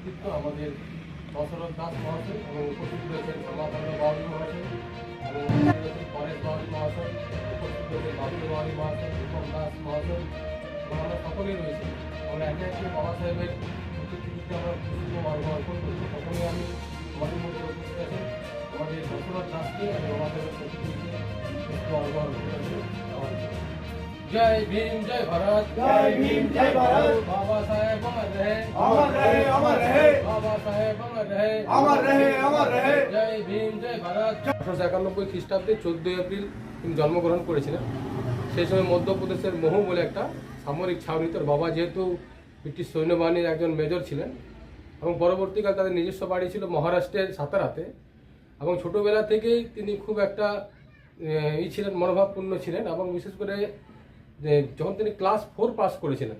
ব্যক্তিত্ব আমাদের দশরথ দাস মহাশয় এবং উপস্থিত রয়েছেন শ্যামাকান্ত বাউরি মহাশয় এবং উপস্থিত রয়েছেন পরেশ বাউরি মহাশয়, উপস্থিত রয়েছেন বাবুল বাউরি মহাশয়, রূপম দাস মহাশয় এবং আমরা সকলেই রয়েছি। আমরা একে একে বাবা সাহেবের প্রতিকৃতিতে আমরা পুষ্প মাল্য অর্পণ করছি। প্রথমে আমি আমাদের মধ্যে উপস্থিত আছেন আমাদের দশরথ দাসকে এবং বাবা সাহেবের প্রতিকৃতিতে পুষ্প মাল্য অর্পণ করছি। जय भीम जय भारत, जय भीम जय भारत। बाबा साहेब अमर रहे, अमर रहे, अमर रहे, बाबा साहेब अमर रहे, अमर रहे, अमर रहे। जय भीम जय भारत। 1891 খ্রিস্টাব্দে 14 এপ্রিল তিনি জন্মগ্রহণ করেছিলেন। সেই সময় মধ্যপ্রদেশের মহু বলে একটা সামরিক ছাউনি, তার বাবা যেহেতু ব্রিটিশ সৈন্যবাহিনীর একজন মেজর ছিলেন এবং পরবর্তীকালে তাদের নিজস্ব বাড়ি ছিল মহারাষ্ট্রের সাতারাতে এবং ছোটোবেলা থেকেই তিনি খুব একটা ছিলেন, মনোভাবপূর্ণ ছিলেন এবং বিশেষ করে যে যখন তিনি ক্লাস 4 পাস করেছিলেন,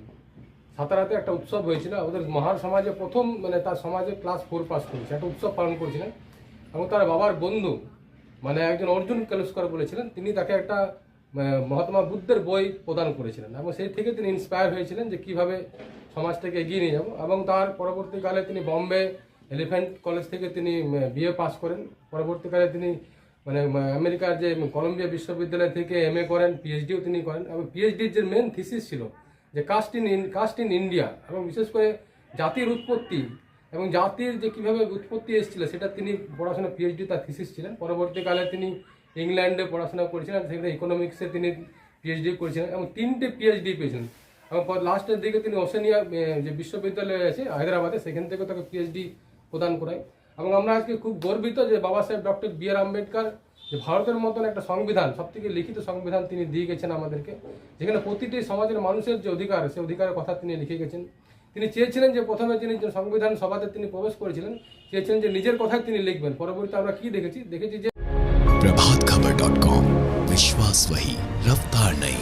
সাতারাতে একটা উৎসব হয়েছিল আমাদের মহার সমাজে প্রথম, মানে তার সমাজে ক্লাস 4 পাস করেছে, একটা উৎসব পালন করেছিলেন এবং তার বাবার বন্ধু মানে একজন অর্জুন কেলস্কর বলেছিলেন, তিনি তাকে একটা মহাত্মা বুদ্ধের বই প্রদান করেছিলেন এবং সেই থেকে তিনি ইন্সপায়ার হয়েছিলেন যে কীভাবে সমাজটাকে এগিয়ে নিয়ে যাব। এবং তার পরবর্তীকালে তিনি বম্বে এলিফ্যান্ট কলেজ থেকে তিনি বিএ পাস করেন। পরবর্তীকালে তিনি মানে আমেরিকার যে কলম্বিয়া বিশ্ববিদ্যালয় থেকে এমএ করেন, পিএইচডিও তিনি করেন এবং পিএইচডির যে মেন থিসিস ছিল যে কাস্ট ইন ইন্ডিয়া এবং বিশেষ করে জাতির উৎপত্তি এবং জাতির যে কীভাবে উৎপত্তি এসেছিল সেটা তিনি পড়াশোনা পিএইচডি তার থিসিস ছিলেন। পরবর্তীকালে তিনি ইংল্যান্ডে পড়াশোনা করেছিলেন, সেখানে ইকোনমিক্সে তিনি পিএইচডি করেছিলেন এবং 3টে পিএইচডি পেয়েছিলেন এবং লাস্টের দিকে তিনি ওসেনিয়া যে বিশ্ববিদ্যালয় আছে হায়দ্রাবাদে, সেখান থেকে তাকে পিএইচডি প্রদান করায়। এবং আমরা আজকে খুব গর্বিত যে বাবা সাহেব ডক্টর বি.আর. আম্বেদকর যে ভারতের মতন একটা সংবিধান, সবথেকে লিখিত সংবিধান তিনি দিয়ে গেছেন আমাদেরকে, যেখানে প্রতিটি সমাজের মানুষের যে অধিকার, সেই অধিকারের কথা তিনি লিখে গেছেন। তিনি চেয়েছিলেন যে প্রথমে যিনি সংবিধান সভাতে তিনি প্রবেশ করেছিলেন, চেয়েছিলেন যে নিজের কথাই তিনি লিখবেন। পরবর্তীতে আমরা কি দেখেছি যে प्रभातखबर.com, विश्वास वही, रफ्तार नहीं।